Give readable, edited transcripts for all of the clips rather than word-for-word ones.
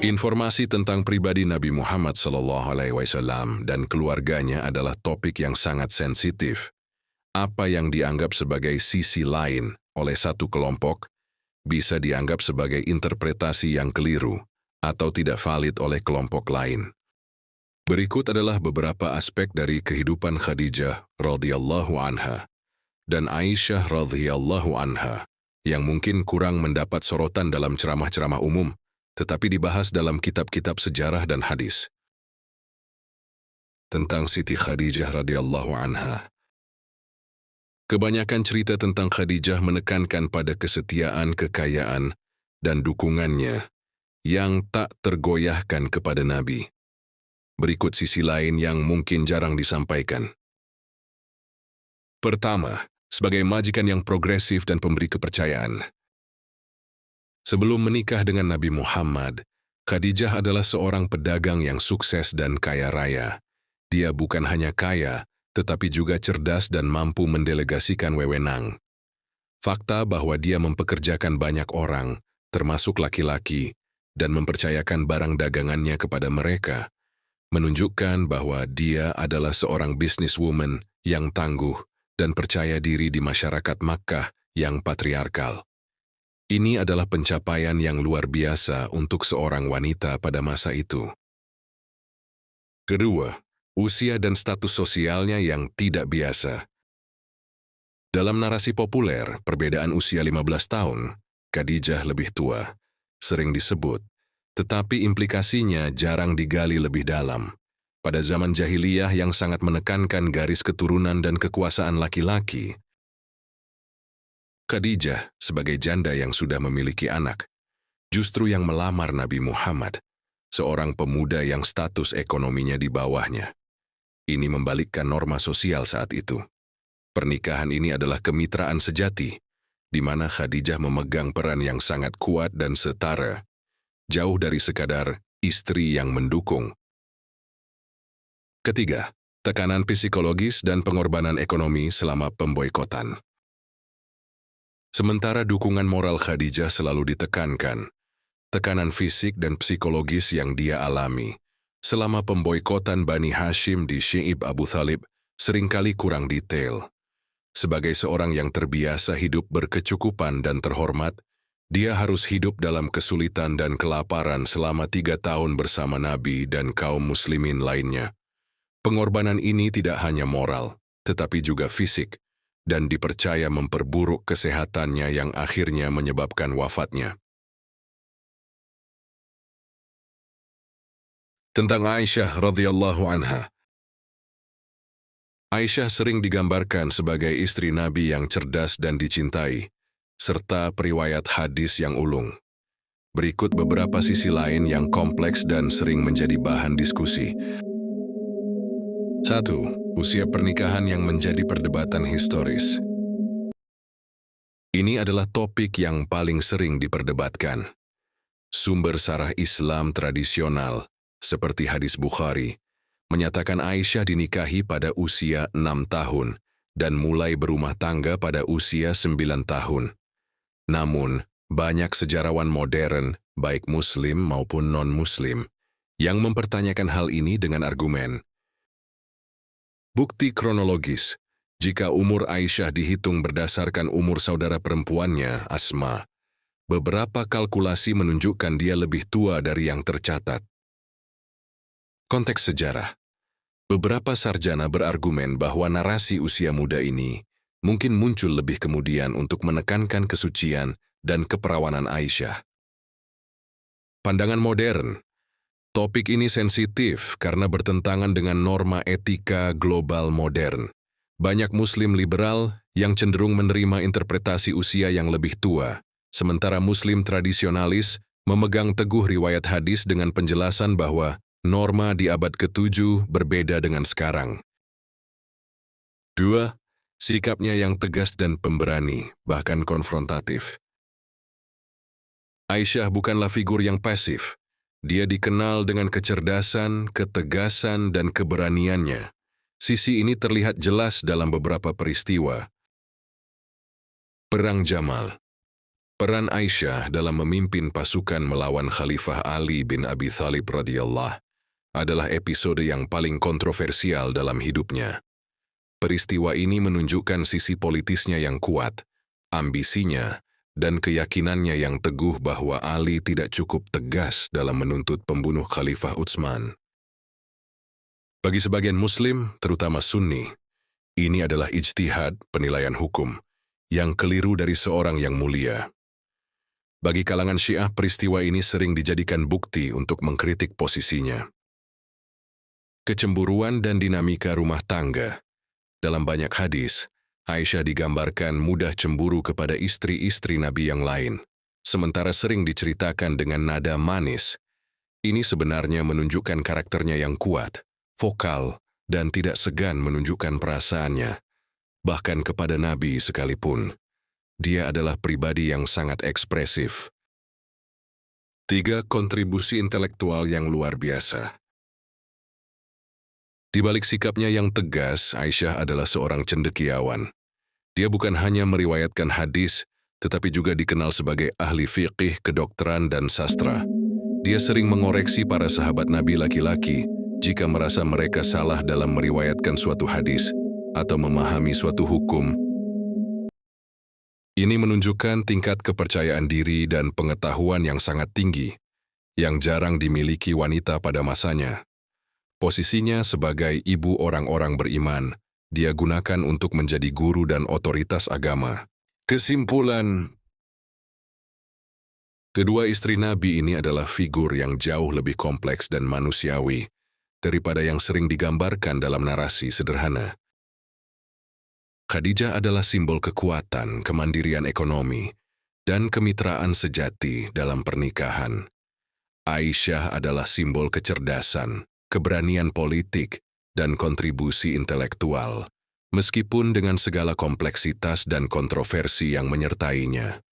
Informasi tentang pribadi Nabi Muhammad SAW dan keluarganya adalah topik yang sangat sensitif. Apa yang dianggap sebagai sisi lain oleh satu kelompok bisa dianggap sebagai interpretasi yang keliru atau tidak valid oleh kelompok lain. Berikut adalah beberapa aspek dari kehidupan Khadijah radhiyallahu anha dan Aisyah radhiyallahu anha yang mungkin kurang mendapat sorotan dalam ceramah-ceramah umum, tetapi dibahas dalam kitab-kitab sejarah dan hadis. Tentang Siti Khadijah radhiyallahu anha. Kebanyakan cerita tentang Khadijah menekankan pada kesetiaan, kekayaan, dan dukungannya yang tak tergoyahkan kepada Nabi. Berikut sisi lain yang mungkin jarang disampaikan. Pertama, sebagai majikan yang progresif dan pemberi kepercayaan. Sebelum menikah dengan Nabi Muhammad, Khadijah adalah seorang pedagang yang sukses dan kaya raya. Dia bukan hanya kaya, tetapi juga cerdas dan mampu mendelegasikan wewenang. Fakta bahwa dia mempekerjakan banyak orang, termasuk laki-laki, dan mempercayakan barang dagangannya kepada mereka, menunjukkan bahwa dia adalah seorang businesswoman yang tangguh dan percaya diri di masyarakat Makkah yang patriarkal. Ini adalah pencapaian yang luar biasa untuk seorang wanita pada masa itu. Kedua, usia dan status sosialnya yang tidak biasa. Dalam narasi populer, perbedaan usia 15 tahun, Khadijah lebih tua, sering disebut, tetapi implikasinya jarang digali lebih dalam. Pada zaman jahiliyah yang sangat menekankan garis keturunan dan kekuasaan laki-laki, Khadijah, sebagai janda yang sudah memiliki anak, justru yang melamar Nabi Muhammad, seorang pemuda yang status ekonominya di bawahnya. Ini membalikkan norma sosial saat itu. Pernikahan ini adalah kemitraan sejati, di mana Khadijah memegang peran yang sangat kuat dan setara, jauh dari sekadar istri yang mendukung. Ketiga, tekanan psikologis dan pengorbanan ekonomi selama pemboikotan. Sementara dukungan moral Khadijah selalu ditekankan, tekanan fisik dan psikologis yang dia alami selama pemboikotan Bani Hashim di Syi'ib Abu Thalib seringkali kurang detail. Sebagai seorang yang terbiasa hidup berkecukupan dan terhormat, dia harus hidup dalam kesulitan dan kelaparan selama 3 tahun bersama Nabi dan kaum muslimin lainnya. Pengorbanan ini tidak hanya moral, tetapi juga fisik, dan dipercaya memperburuk kesehatannya yang akhirnya menyebabkan wafatnya. Tentang Aisyah radhiyallahu anha. Aisyah sering digambarkan sebagai istri Nabi yang cerdas dan dicintai, serta periwayat hadis yang ulung. Berikut beberapa sisi lain yang kompleks dan sering menjadi bahan diskusi. 1. Usia pernikahan yang menjadi perdebatan historis. Ini adalah topik yang paling sering diperdebatkan. Sumber sarah Islam tradisional, seperti hadis Bukhari, menyatakan Aisyah dinikahi pada usia 6 tahun dan mulai berumah tangga pada usia 9 tahun. Namun, banyak sejarawan modern, baik Muslim maupun non-Muslim, yang mempertanyakan hal ini dengan argumen, bukti kronologis, jika umur Aisyah dihitung berdasarkan umur saudara perempuannya, Asma, beberapa kalkulasi menunjukkan dia lebih tua dari yang tercatat. Konteks sejarah. Beberapa sarjana berargumen bahwa narasi usia muda ini mungkin muncul lebih kemudian untuk menekankan kesucian dan keperawanan Aisyah. Pandangan modern. Topik ini sensitif karena bertentangan dengan norma etika global modern. Banyak Muslim liberal yang cenderung menerima interpretasi usia yang lebih tua, sementara Muslim tradisionalis memegang teguh riwayat hadis dengan penjelasan bahwa norma di abad ke-7 berbeda dengan sekarang. 2. Sikapnya yang tegas dan pemberani, bahkan konfrontatif. Aisyah bukanlah figur yang pasif. Dia dikenal dengan kecerdasan, ketegasan, dan keberaniannya. Sisi ini terlihat jelas dalam beberapa peristiwa. Perang Jamal. Peran Aisyah dalam memimpin pasukan melawan Khalifah Ali bin Abi Thalib radhiyallahu adalah episode yang paling kontroversial dalam hidupnya. Peristiwa ini menunjukkan sisi politisnya yang kuat, ambisinya, dan keyakinannya yang teguh bahwa Ali tidak cukup tegas dalam menuntut pembunuh Khalifah Utsman. Bagi sebagian Muslim, terutama Sunni, ini adalah ijtihad penilaian hukum yang keliru dari seorang yang mulia. Bagi kalangan Syiah, peristiwa ini sering dijadikan bukti untuk mengkritik posisinya. Kecemburuan dan dinamika rumah tangga. Dalam banyak hadis, Aisyah digambarkan mudah cemburu kepada istri-istri Nabi yang lain, sementara sering diceritakan dengan nada manis. Ini sebenarnya menunjukkan karakternya yang kuat, vokal, dan tidak segan menunjukkan perasaannya, bahkan kepada Nabi sekalipun. Dia adalah pribadi yang sangat ekspresif. 3. Kontribusi intelektual yang luar biasa. Di balik sikapnya yang tegas, Aisyah adalah seorang cendekiawan. Dia bukan hanya meriwayatkan hadis, tetapi juga dikenal sebagai ahli fiqih, kedokteran, dan sastra. Dia sering mengoreksi para sahabat Nabi laki-laki jika merasa mereka salah dalam meriwayatkan suatu hadis atau memahami suatu hukum. Ini menunjukkan tingkat kepercayaan diri dan pengetahuan yang sangat tinggi, yang jarang dimiliki wanita pada masanya. Posisinya sebagai ibu orang-orang beriman, dia gunakan untuk menjadi guru dan otoritas agama. Kesimpulan, kedua istri Nabi ini adalah figur yang jauh lebih kompleks dan manusiawi daripada yang sering digambarkan dalam narasi sederhana. Khadijah adalah simbol kekuatan, kemandirian ekonomi, dan kemitraan sejati dalam pernikahan. Aisyah adalah simbol kecerdasan, keberanian politik, dan kontribusi intelektual, meskipun dengan segala kompleksitas dan kontroversi yang menyertainya.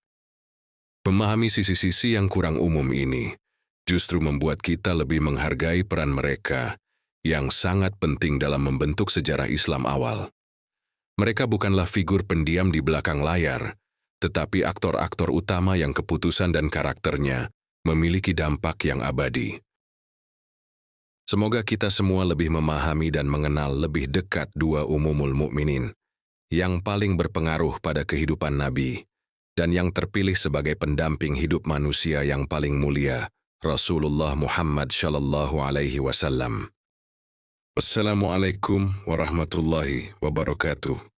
Memahami sisi-sisi yang kurang umum ini justru membuat kita lebih menghargai peran mereka yang sangat penting dalam membentuk sejarah Islam awal. Mereka bukanlah figur pendiam di belakang layar, tetapi aktor-aktor utama yang keputusan dan karakternya memiliki dampak yang abadi. Semoga kita semua lebih memahami dan mengenal lebih dekat dua umumul mukminin yang paling berpengaruh pada kehidupan Nabi dan yang terpilih sebagai pendamping hidup manusia yang paling mulia, Rasulullah Muhammad Shallallahu Alaihi Wasallam. Wassalamualaikum warahmatullahi wabarakatuh.